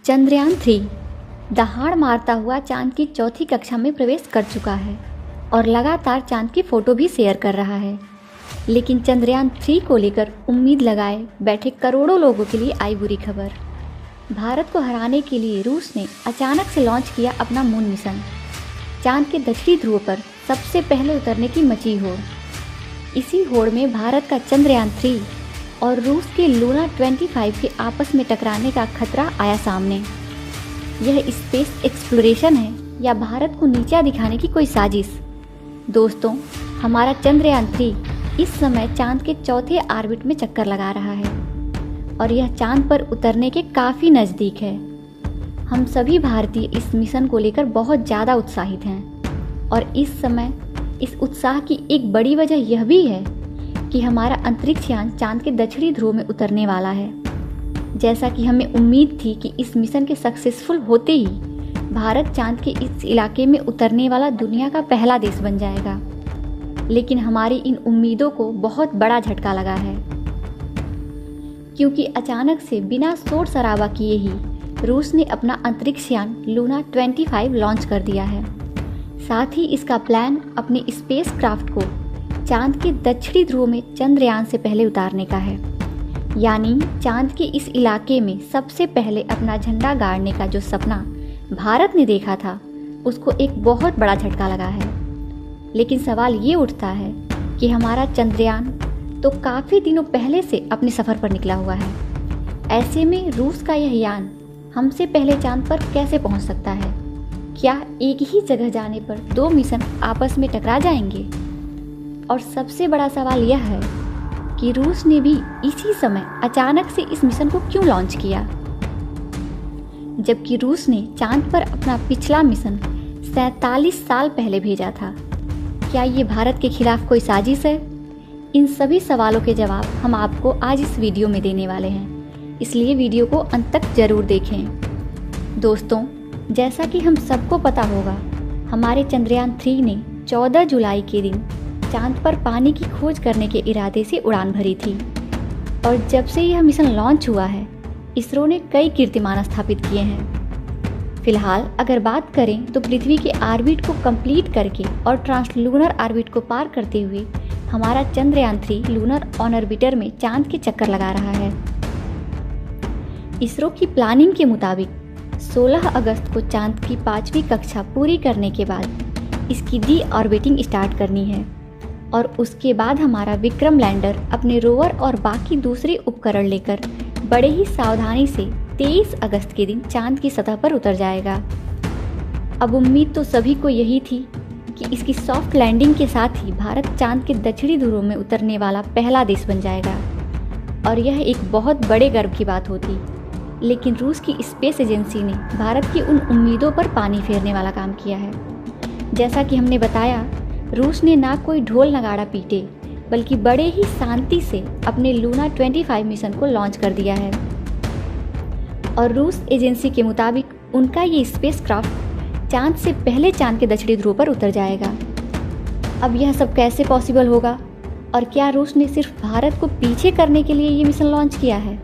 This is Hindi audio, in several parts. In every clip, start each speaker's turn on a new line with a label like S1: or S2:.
S1: चंद्रयान-3 दहाड़ मारता हुआ चांद की चौथी कक्षा में प्रवेश कर चुका है और लगातार चांद की फ़ोटो भी शेयर कर रहा है। लेकिन चंद्रयान-3 को लेकर उम्मीद लगाए बैठे करोड़ों लोगों के लिए आई बुरी खबर। भारत को हराने के लिए रूस ने अचानक से लॉन्च किया अपना मून मिशन। चांद के दक्षिणी ध्रुव पर सबसे पहले उतरने की मची होड़। इसी होड़ में भारत का चंद्रयान-3 और रूस के लूना 25 के आपस में टकराने का खतरा आया सामने। यह स्पेस एक्सप्लोरेशन है या भारत को नीचा दिखाने की कोई साजिश? दोस्तों, हमारा चंद्रयान-3 इस समय चांद के चौथे ऑर्बिट में चक्कर लगा रहा है और यह चांद पर उतरने के काफ़ी नज़दीक है। हम सभी भारतीय इस मिशन को लेकर बहुत ज़्यादा उत्साहित हैं और इस समय इस उत्साह की एक बड़ी वजह यह भी है कि हमारा अंतरिक्ष यान चांद के दक्षिणी ध्रुव में उतरने वाला है। जैसा कि हमें उम्मीद थी कि इस मिशन के सक्सेसफुल होते ही भारत चांद के इस इलाके में उतरने वाला दुनिया का पहला देश बन जाएगा, लेकिन हमारी इन उम्मीदों को बहुत बड़ा झटका लगा है, क्योंकि अचानक से बिना शोर शराबा किए ही रूस ने अपना अंतरिक्ष यान लूना 25 लॉन्च कर दिया है। साथ ही इसका प्लान अपने स्पेस क्राफ्ट को चांद के दक्षिणी ध्रुव में चंद्रयान से पहले उतारने का है। यानी चांद के इस इलाके में सबसे पहले अपना झंडा गाड़ने का जो सपना भारत ने देखा था, उसको एक बहुत बड़ा झटका लगा है। लेकिन सवाल ये उठता है कि हमारा चंद्रयान तो काफ़ी दिनों पहले से अपने सफ़र पर निकला हुआ है। ऐसे में रूस का यह यान हमसे पहले चांद पर कैसे पहुंच सकता है? क्या एक ही जगह जाने पर दो मिशन आपस में टकरा जाएंगे? और सबसे बड़ा सवाल यह है कि रूस ने भी इसी समय अचानक से इस मिशन को क्यों लॉन्च किया, जबकि रूस ने चांद पर अपना पिछला मिशन 47 साल पहले भेजा था। क्या ये भारत के खिलाफ कोई साजिश है? इन सभी सवालों के जवाब हम आपको आज इस वीडियो में देने वाले हैं, इसलिए वीडियो को अंत तक जरूर देखें। दोस्तों, जैसा कि हम सबको पता होगा, हमारे चंद्रयान-3 ने 14 जुलाई के दिन चांद पर पानी की खोज करने के इरादे से उड़ान भरी थी और जब से यह मिशन लॉन्च हुआ है, इसरो ने कई कीर्तिमान स्थापित किए हैं। फिलहाल अगर बात करें तो पृथ्वी के ऑर्बिट को कंप्लीट करके और ट्रांसलूनर ऑर्बिट को पार करते हुए हमारा चंद्रयान-3 लूनर ऑन ऑर्बिटर में चांद के चक्कर लगा रहा है। इसरो की प्लानिंग के मुताबिक 16 अगस्त को चांद की 5वीं कक्षा पूरी करने के बाद इसकी डी ऑर्बिटिंग स्टार्ट करनी है और उसके बाद हमारा विक्रम लैंडर अपने रोवर और बाकी दूसरे उपकरण लेकर बड़े ही सावधानी से 23 अगस्त के दिन चांद की सतह पर उतर जाएगा। अब उम्मीद तो सभी को यही थी कि इसकी सॉफ्ट लैंडिंग के साथ ही भारत चांद के दक्षिणी ध्रुव में उतरने वाला पहला देश बन जाएगा और यह एक बहुत बड़े गर्व की बात होती। लेकिन रूस की स्पेस एजेंसी ने भारत की उन उम्मीदों पर पानी फेरने वाला काम किया है। जैसा कि हमने बताया, रूस ने ना कोई ढोल नगाड़ा पीटे बल्कि बड़े ही शांति से अपने लूना 25 मिशन को लॉन्च कर दिया है और रूस एजेंसी के मुताबिक उनका ये स्पेस क्राफ्ट चांद से पहले चांद के दक्षिणी ध्रुव पर उतर जाएगा। अब यह सब कैसे पॉसिबल होगा और क्या रूस ने सिर्फ भारत को पीछे करने के लिए ये मिशन लॉन्च किया है?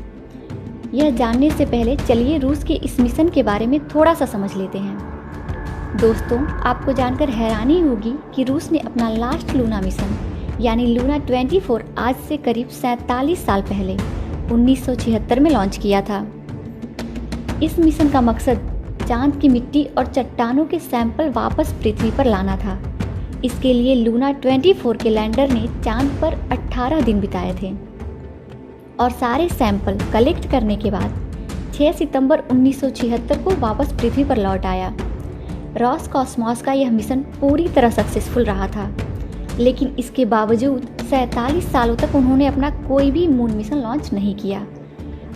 S1: यह जानने से पहले चलिए रूस के इस मिशन के बारे में थोड़ा सा समझ लेते हैं। दोस्तों, आपको जानकर हैरानी होगी कि रूस ने अपना लास्ट लूना मिशन यानी लूना 24 आज से करीब 47 साल पहले 1976 में लॉन्च किया था। इस मिशन का मकसद चांद की मिट्टी और चट्टानों के सैंपल वापस पृथ्वी पर लाना था। इसके लिए लूना 24 के लैंडर ने चांद पर 18 दिन बिताए थे और सारे सैंपल कलेक्ट करने के बाद 6 सितंबर 1976 को वापस पृथ्वी पर लौट आया। रॉसकॉस्मॉस का यह मिशन पूरी तरह सक्सेसफुल रहा था, लेकिन इसके बावजूद 47 सालों तक उन्होंने अपना कोई भी मून मिशन लॉन्च नहीं किया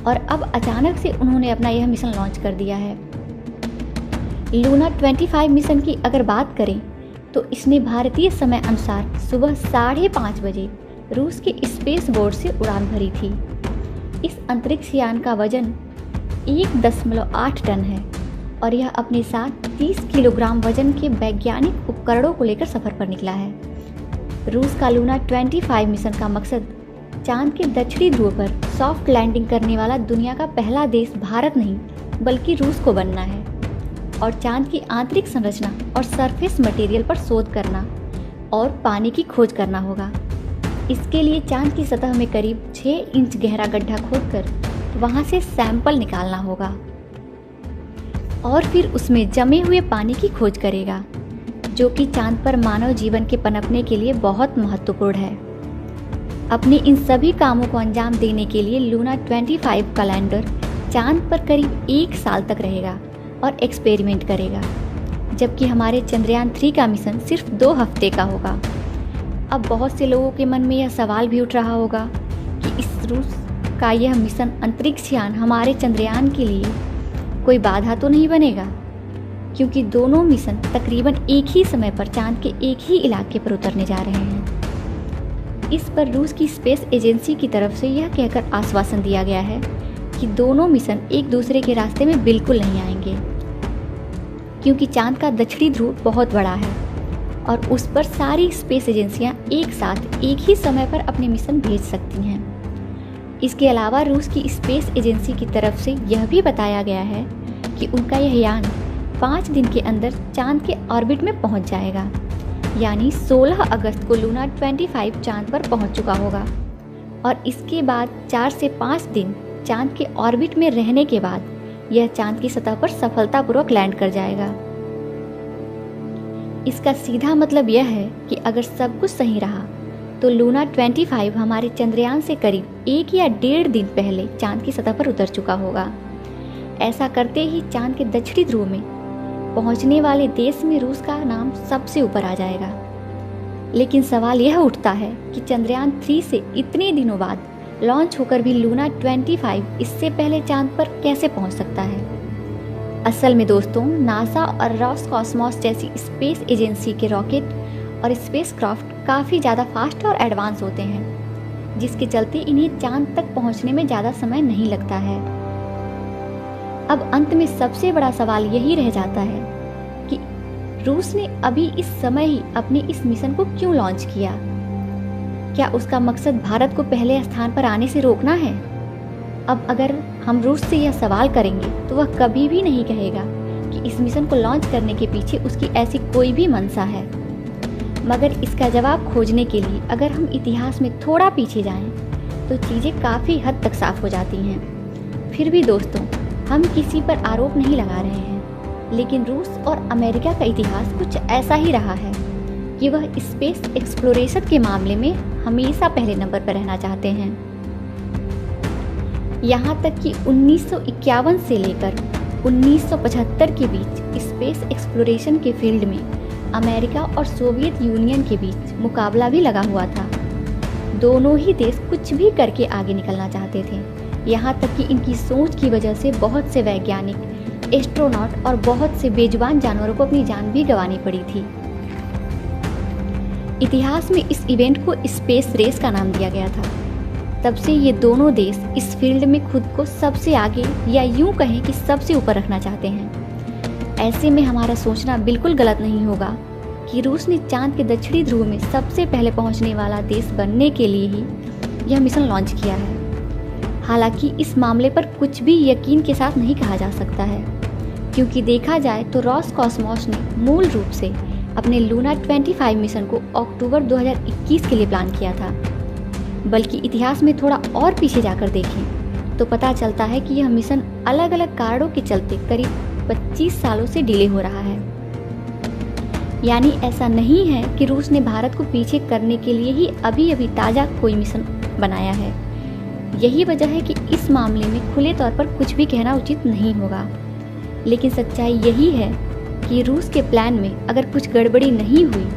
S1: और अब अचानक से उन्होंने अपना यह मिशन लॉन्च कर दिया है। लूना 25 मिशन की अगर बात करें तो इसने भारतीय समय अनुसार सुबह 5:30 बजे रूस के स्पेस बोर्ड से उड़ान भरी थी। इस अंतरिक्ष यान का वजन 1.8 टन है और यह अपने साथ 30 किलोग्राम वजन के वैज्ञानिक उपकरणों को लेकर सफर पर निकला है। रूस का लूना 25 मिशन का मकसद चांद के दक्षिणी ध्रुव पर सॉफ्ट लैंडिंग करने वाला दुनिया का पहला देश भारत नहीं बल्कि रूस को बनना है और चांद की आंतरिक संरचना और सरफेस मटेरियल पर शोध करना और पानी की खोज करना होगा। इसके लिए चांद की सतह में करीब 6 इंच गहरा गड्ढा खोदकर वहां से सैंपल निकालना होगा और फिर उसमें जमे हुए पानी की खोज करेगा, जो कि चांद पर मानव जीवन के पनपने के लिए बहुत महत्वपूर्ण है। अपने इन सभी कामों को अंजाम देने के लिए लूना 25 का लैंडर चांद पर करीब 1 साल तक रहेगा और एक्सपेरिमेंट करेगा, जबकि हमारे चंद्रयान 3 का मिशन सिर्फ 2 हफ्ते का होगा। अब बहुत से लोगों के मन में यह सवाल भी उठ रहा होगा कि इस रूस का यह मिशन अंतरिक्ष यान हमारे चंद्रयान के लिए कोई बाधा तो नहीं बनेगा, क्योंकि दोनों मिशन तकरीबन एक ही समय पर चांद के एक ही इलाके पर उतरने जा रहे हैं। इस पर रूस की स्पेस एजेंसी की तरफ से यह कहकर आश्वासन दिया गया है कि दोनों मिशन एक दूसरे के रास्ते में बिल्कुल नहीं आएंगे, क्योंकि चांद का दक्षिणी ध्रुव बहुत बड़ा है और उस पर सारी स्पेस एजेंसियां एक साथ एक ही समय पर अपने मिशन भेज सकती हैं। इसके अलावा रूस की स्पेस एजेंसी की तरफ से यह भी बताया गया है कि उनका यह यान 5 दिन के अंदर चांद के ऑर्बिट में पहुंच जाएगा, यानी 16 अगस्त को लूना 25 चांद पर पहुंच चुका होगा और इसके बाद 4 से 5 दिन चांद के ऑर्बिट में रहने के बाद यह चांद की सतह पर सफलतापूर्वक लैंड कर जाएगा। इसका सीधा मतलब यह है कि अगर सब कुछ सही रहा तो लूना 25 हमारे चंद्रयान से करीब 1 या 1.5 दिन पहले चांद की सतह पर उतर चुका होगा। ऐसा करते ही चांद के दक्षिणी ध्रुव में पहुंचने वाले देश में रूस का नाम सबसे ऊपर आ जाएगा। लेकिन सवाल यह उठता है कि चंद्रयान 3 से इतने दिनों बाद लॉन्च होकर भी लूना 25 इससे पहले चांद पर कैसे पहुंच सकता है। असल में दोस्तों, नासा और रॉसकॉस्मोस जैसी स्पेस एजेंसी के रॉकेट और स्पेसक्राफ्ट काफ़ी ज़्यादा फास्ट और एडवांस होते हैं, जिसके चलते इन्हें चांद तक पहुंचने में ज़्यादा समय नहीं लगता है। अब अंत में सबसे बड़ा सवाल यही रह जाता है कि रूस ने अभी इस समय ही अपने इस मिशन को क्यों लॉन्च किया। क्या उसका मकसद भारत को पहले स्थान पर आने से रोकना है? अब अगर हम रूस से यह सवाल करेंगे तो वह कभी भी नहीं कहेगा कि इस मिशन को लॉन्च करने के पीछे उसकी ऐसी कोई भी मंशा है। मगर इसका जवाब खोजने के लिए अगर हम इतिहास में थोड़ा पीछे जाएं, तो चीज़ें काफ़ी हद तक साफ हो जाती हैं। फिर भी दोस्तों, हम किसी पर आरोप नहीं लगा रहे हैं, लेकिन रूस और अमेरिका का इतिहास कुछ ऐसा ही रहा है कि वह स्पेस एक्सप्लोरेशन के मामले में हमेशा पहले नंबर पर रहना चाहते हैं। यहाँ तक कि 1951 से लेकर 1975 के बीच स्पेस एक्सप्लोरेशन के फील्ड में अमेरिका और सोवियत यूनियन के बीच मुकाबला भी लगा हुआ था। दोनों ही देश कुछ भी करके आगे निकलना चाहते थे। यहाँ तक कि इनकी सोच की वजह से बहुत से वैज्ञानिक, एस्ट्रोनॉट और बहुत से बेजुबान जानवरों को अपनी जान भी गंवानी पड़ी थी। इतिहास में इस इवेंट को स्पेस रेस का नाम दिया गया था। तब से ये दोनों देश इस फील्ड में खुद को सबसे आगे या यूं कहें कि सबसे ऊपर रखना चाहते हैं। ऐसे में हमारा सोचना बिल्कुल गलत नहीं होगा कि रूस ने चांद के दक्षिणी ध्रुव में सबसे पहले पहुंचने वाला देश बनने के लिए ही यह मिशन लॉन्च किया है। हालांकि इस मामले पर कुछ भी यकीन के साथ नहीं कहा जा सकता है, क्योंकि देखा जाए तो रॉसकॉस्मोस ने मूल रूप से अपने लूना 25 मिशन को अक्टूबर 2021 के लिए प्लान किया था। बल्कि इतिहास में थोड़ा और पीछे जाकर देखें तो पता चलता है कि यह मिशन अलग अलग कारणों के चलते करीब 25 सालों से डिले हो रहा है। यानी ऐसा नहीं है कि रूस ने भारत को पीछे करने के लिए ही अभी अभी ताज़ा कोई मिशन बनाया है। यही वजह है कि इस मामले में खुले तौर पर कुछ भी कहना उचित नहीं होगा। लेकिन सच्चाई यही है कि रूस के प्लान में अगर कुछ गड़बड़ी नहीं हुई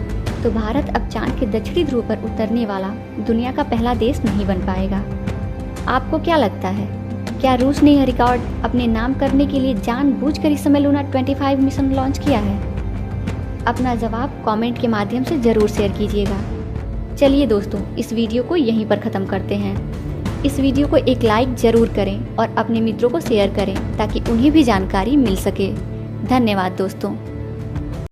S1: तो भारत अब चांद के दक्षिणी ध्रुव पर उतरने वाला दुनिया का पहला देश नहीं बन पाएगा। आपको क्या लगता है, क्या रूस ने यह रिकॉर्ड अपने नाम करने के लिए जानबूझकर इस समय लूना 25 मिशन लॉन्च किया है? अपना जवाब कमेंट के माध्यम से ज़रूर शेयर कीजिएगा। चलिए दोस्तों, इस वीडियो को यहीं पर ख़त्म करते हैं। इस वीडियो को एक लाइक ज़रूर करें और अपने मित्रों को शेयर करें ताकि उन्हें भी जानकारी मिल सके। धन्यवाद दोस्तों।